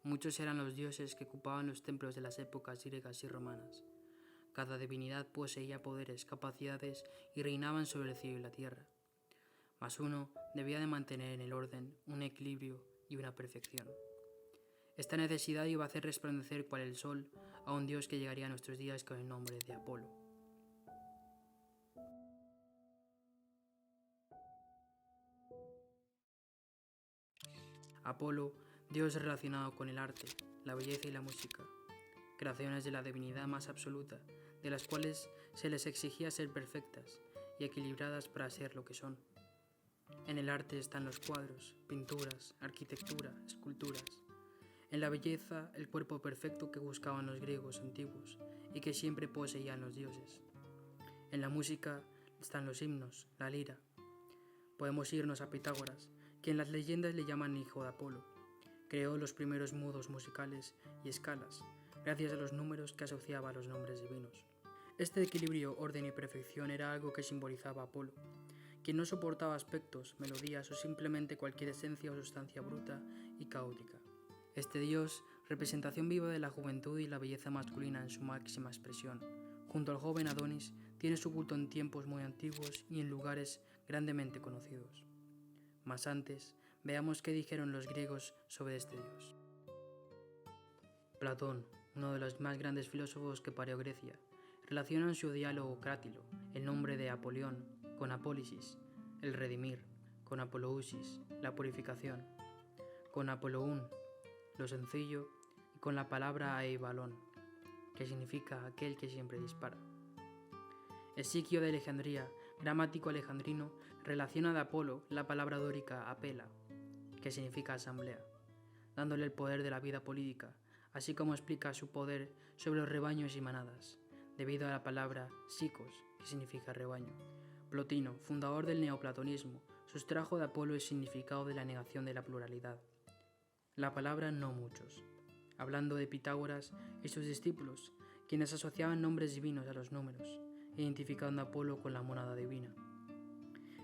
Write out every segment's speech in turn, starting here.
Muchos eran los dioses que ocupaban los templos de las épocas griegas y romanas. Cada divinidad poseía poderes, capacidades y reinaban sobre el cielo y la tierra. Mas uno debía de mantener en el orden un equilibrio y una perfección. Esta necesidad iba a hacer resplandecer cual el sol a un dios que llegaría a nuestros días con el nombre de Apolo. Apolo, dios relacionado con el arte, la belleza y la música, creaciones de la divinidad más absoluta, de las cuales se les exigía ser perfectas y equilibradas para ser lo que son. En el arte están los cuadros, pinturas, arquitectura, esculturas. En la belleza, el cuerpo perfecto que buscaban los griegos antiguos y que siempre poseían los dioses. En la música están los himnos, la lira. Podemos irnos a Pitágoras, que en las leyendas le llaman hijo de Apolo. Creó los primeros modos musicales y escalas, gracias a los números que asociaba a los nombres divinos. Este equilibrio, orden y perfección era algo que simbolizaba a Apolo, quien no soportaba aspectos, melodías o simplemente cualquier esencia o sustancia bruta y caótica. Este dios, representación viva de la juventud y la belleza masculina en su máxima expresión, junto al joven Adonis, tiene su culto en tiempos muy antiguos y en lugares grandemente conocidos. Mas antes, veamos qué dijeron los griegos sobre este dios. Platón, uno de los más grandes filósofos que parió Grecia, relaciona en su diálogo Crátilo el nombre de Apolión con Apólisis, el redimir, con Apolousis, la purificación, con Apoloún, lo sencillo, y con la palabra Aibalón, que significa aquel que siempre dispara. Esiquio de Alejandría, gramático alejandrino, relaciona de Apolo la palabra dórica apela, que significa asamblea, dándole el poder de la vida política, así como explica su poder sobre los rebaños y manadas, debido a la palabra psicos, que significa rebaño. Plotino, fundador del neoplatonismo, sustrajo de Apolo el significado de la negación de la pluralidad. La palabra no muchos, hablando de Pitágoras y sus discípulos, quienes asociaban nombres divinos a los números, identificando a Apolo con la mónada divina.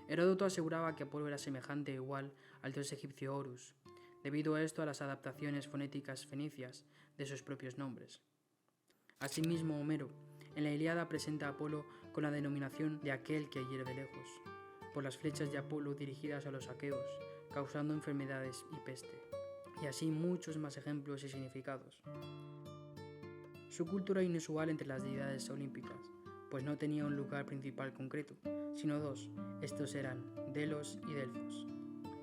Heródoto aseguraba que Apolo era semejante o igual al dios egipcio Horus, debido a esto a las adaptaciones fonéticas fenicias de sus propios nombres. Asimismo, Homero, en la Ilíada presenta a Apolo con la denominación de aquel que hiere de lejos, por las flechas de Apolo dirigidas a los aqueos, causando enfermedades y peste, y así muchos más ejemplos y significados. Su cultura era inusual entre las deidades olímpicas, pues no tenía un lugar principal concreto, sino dos, estos eran Delos y Delfos.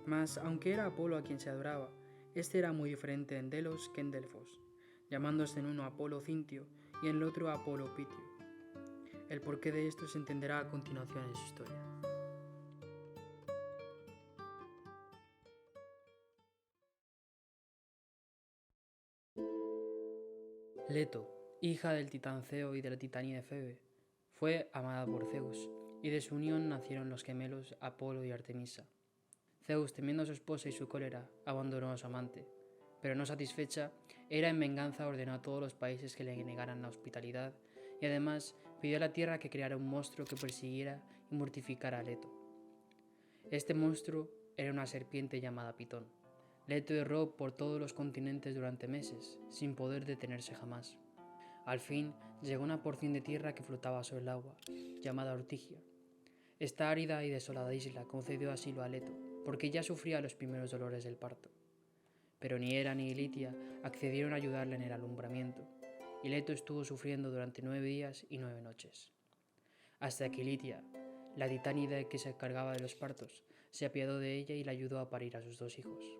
Mas, aunque era Apolo a quien se adoraba, este era muy diferente en Delos que en Delfos, llamándose en uno Apolo Cintio y en el otro Apolo Pitio. El porqué de esto se entenderá a continuación en su historia. Leto, hija del titán Ceo y de la titanía Febe, fue amada por Zeus, y de su unión nacieron los gemelos Apolo y Artemisa. Zeus, temiendo a su esposa y su cólera, abandonó a su amante, pero no satisfecha, Hera en venganza ordenó a todos los países que le negaran la hospitalidad y además pidió a la tierra que creara un monstruo que persiguiera y mortificara a Leto. Este monstruo era una serpiente llamada Pitón. Leto erró por todos los continentes durante meses, sin poder detenerse jamás. Al fin llegó una porción de tierra que flotaba sobre el agua, llamada Ortigia. Esta árida y desolada isla concedió asilo a Leto, porque ya sufría los primeros dolores del parto. Pero ni Hera ni Litia accedieron a ayudarle en el alumbramiento, y Leto estuvo sufriendo durante 9 días y 9 noches. Hasta que Litia, la titánide que se encargaba de los partos, se apiadó de ella y la ayudó a parir a sus 2 hijos.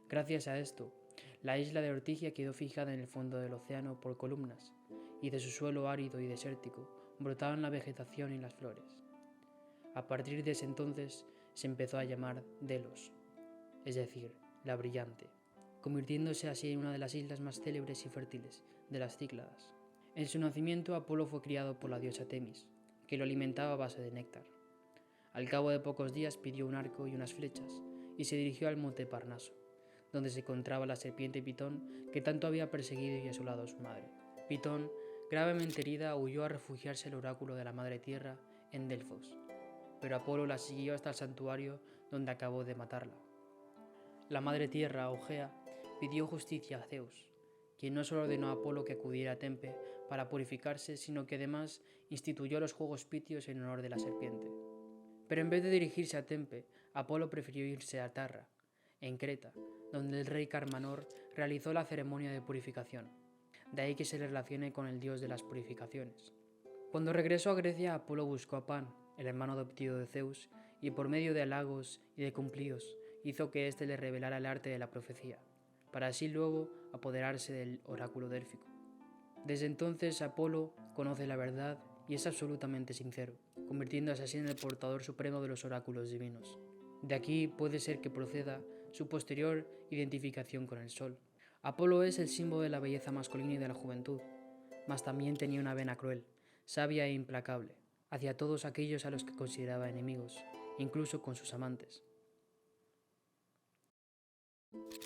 Gracias a esto, la isla de Ortigia quedó fijada en el fondo del océano por columnas, y de su suelo árido y desértico brotaban la vegetación y las flores. A partir de ese entonces se empezó a llamar Delos, es decir, la brillante, convirtiéndose así en una de las islas más célebres y fértiles de las Cícladas. En su nacimiento Apolo fue criado por la diosa Temis, que lo alimentaba a base de néctar. Al cabo de pocos días pidió un arco y unas flechas y se dirigió al monte Parnaso, donde se encontraba la serpiente Pitón que tanto había perseguido y asolado a su madre. Pitón, gravemente herida, huyó a refugiarse al oráculo de la Madre Tierra en Delfos, pero Apolo la siguió hasta el santuario donde acabó de matarla. La Madre Tierra, o Gea, pidió justicia a Zeus, quien no solo ordenó a Apolo que acudiera a Tempe para purificarse, sino que además instituyó los Juegos Pitios en honor de la serpiente. Pero en vez de dirigirse a Tempe, Apolo prefirió irse a Tarra, en Creta, donde el rey Carmanor realizó la ceremonia de purificación. De ahí que se le relacione con el dios de las purificaciones. Cuando regresó a Grecia, Apolo buscó a Pan, el hermano adoptivo de Zeus, y por medio de halagos y de cumplidos hizo que éste le revelara el arte de la profecía, para así luego apoderarse del oráculo délfico. Desde entonces Apolo conoce la verdad y es absolutamente sincero, convirtiéndose así en el portador supremo de los oráculos divinos. De aquí puede ser que proceda su posterior identificación con el sol. Apolo es el símbolo de la belleza masculina y de la juventud, mas también tenía una vena cruel, sabia e implacable, hacia todos aquellos a los que consideraba enemigos, incluso con sus amantes.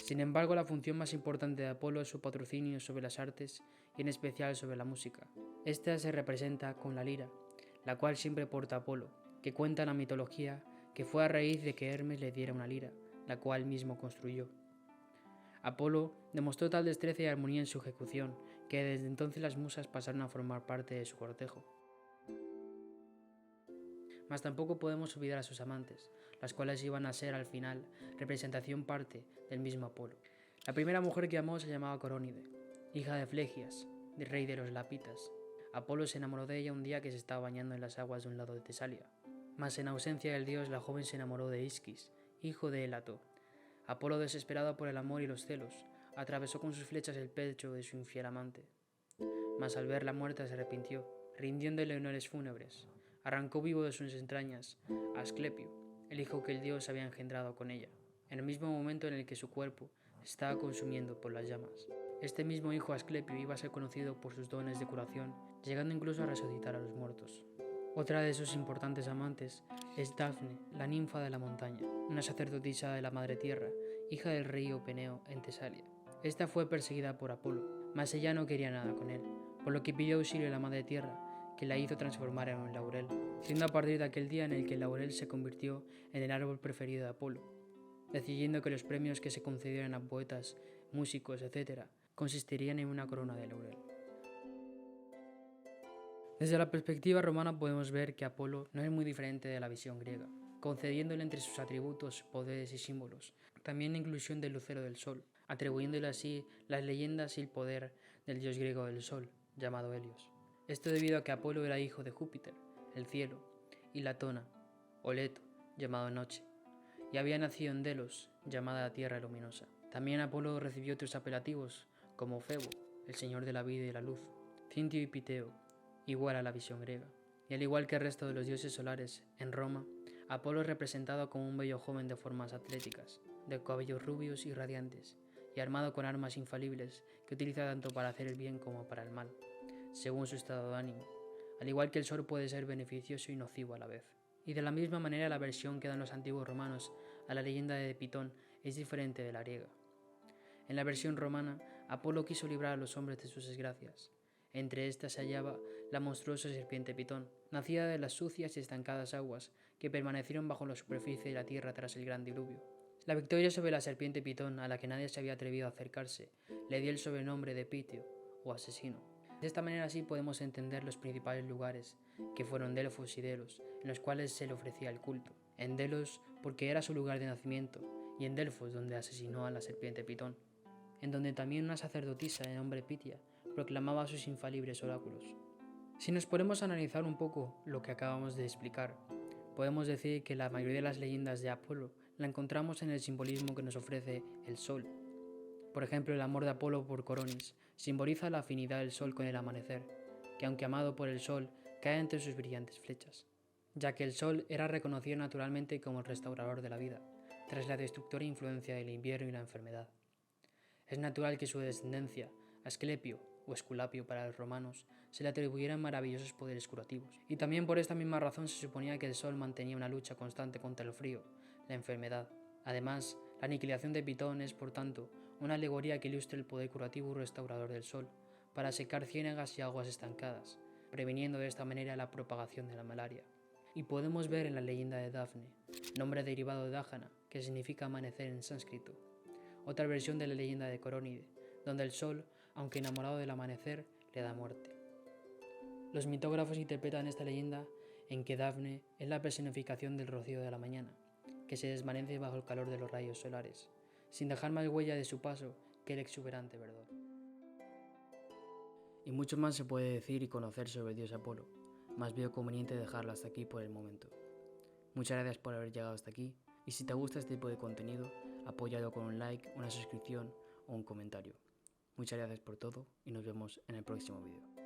Sin embargo, la función más importante de Apolo es su patrocinio sobre las artes y en especial sobre la música. Esta se representa con la lira, la cual siempre porta Apolo, que cuenta en la mitología que fue a raíz de que Hermes le diera una lira, la cual mismo construyó. Apolo demostró tal destreza y armonía en su ejecución, que desde entonces las musas pasaron a formar parte de su cortejo. Mas tampoco podemos olvidar a sus amantes, las cuales iban a ser al final representación parte del mismo Apolo. La primera mujer que amó se llamaba Corónide, hija de Flegias, del rey de los Lapitas. Apolo se enamoró de ella un día que se estaba bañando en las aguas de un lado de Tesalia. Mas en ausencia del dios, la joven se enamoró de Isquis, hijo de Elato. Apolo, desesperado por el amor y los celos, atravesó con sus flechas el pecho de su infiel amante. Mas al verla muerta se arrepintió, rindiéndole honores fúnebres. Arrancó vivo de sus entrañas a Asclepio, el hijo que el dios había engendrado con ella, en el mismo momento en el que su cuerpo se estaba consumiendo por las llamas. Este mismo hijo Asclepio iba a ser conocido por sus dones de curación, llegando incluso a resucitar a los muertos. Otra de sus importantes amantes es Dafne, la ninfa de la montaña, una sacerdotisa de la madre tierra, hija del rey Openeo en Tesalia. Esta fue perseguida por Apolo, mas ella no quería nada con él, por lo que pidió auxilio a la madre tierra, que la hizo transformar en un laurel, siendo a partir de aquel día en el que el laurel se convirtió en el árbol preferido de Apolo, decidiendo que los premios que se concedieran a poetas, músicos, etc., consistirían en una corona de laurel. Desde la perspectiva romana podemos ver que Apolo no es muy diferente de la visión griega, concediéndole entre sus atributos, poderes y símbolos, también la inclusión del lucero del sol, atribuyéndole así las leyendas y el poder del dios griego del sol, llamado Helios. Esto debido a que Apolo era hijo de Júpiter, el cielo, y Latona, o Leto, llamado noche, y había nacido en Delos, llamada tierra luminosa. También Apolo recibió otros apelativos, como Febo, el señor de la vida y la luz, Cintio y Piteo, igual a la visión griega. Y al igual que el resto de los dioses solares, en Roma, Apolo es representado como un bello joven de formas atléticas, de cabellos rubios y radiantes, y armado con armas infalibles que utiliza tanto para hacer el bien como para el mal, según su estado de ánimo. Al igual que el sol puede ser beneficioso y nocivo a la vez. Y de la misma manera la versión que dan los antiguos romanos a la leyenda de Pitón es diferente de la griega. En la versión romana, Apolo quiso librar a los hombres de sus desgracias. Entre estas se hallaba la monstruosa serpiente Pitón, nacida de las sucias y estancadas aguas que permanecieron bajo la superficie de la tierra tras el gran diluvio. La victoria sobre la serpiente Pitón, a la que nadie se había atrevido a acercarse, le dio el sobrenombre de Piteo, o asesino. De esta manera así podemos entender los principales lugares, que fueron Delfos y Delos, en los cuales se le ofrecía el culto. En Delos, porque era su lugar de nacimiento, y en Delfos, donde asesinó a la serpiente Pitón, en donde también una sacerdotisa de nombre Pitia proclamaba sus infalibles oráculos. Si nos ponemos a analizar un poco lo que acabamos de explicar, podemos decir que la mayoría de las leyendas de Apolo la encontramos en el simbolismo que nos ofrece el sol. Por ejemplo, el amor de Apolo por Coronis simboliza la afinidad del sol con el amanecer, que aunque amado por el sol, cae entre sus brillantes flechas, ya que el sol era reconocido naturalmente como el restaurador de la vida, tras la destructora influencia del invierno y la enfermedad. Es natural que su descendencia, Asclepio o Esculapio para los romanos, se le atribuyeran maravillosos poderes curativos. Y también por esta misma razón se suponía que el sol mantenía una lucha constante contra el frío, la enfermedad. Además, la aniquilación de Pitón es, por tanto, una alegoría que ilustra el poder curativo y restaurador del sol, para secar ciénagas y aguas estancadas, previniendo de esta manera la propagación de la malaria. Y podemos ver en la leyenda de Dafne, nombre derivado de Dájana, que significa amanecer en sánscrito, otra versión de la leyenda de Corónide, donde el sol, aunque enamorado del amanecer, le da muerte. Los mitógrafos interpretan esta leyenda en que Dafne es la personificación del rocío de la mañana, que se desvanece bajo el calor de los rayos solares, sin dejar más huella de su paso que el exuberante verdor. Y mucho más se puede decir y conocer sobre el dios Apolo, mas veo conveniente dejarlo hasta aquí por el momento. Muchas gracias por haber llegado hasta aquí, y si te gusta este tipo de contenido, apóyalo con un like, una suscripción o un comentario. Muchas gracias por todo y nos vemos en el próximo vídeo.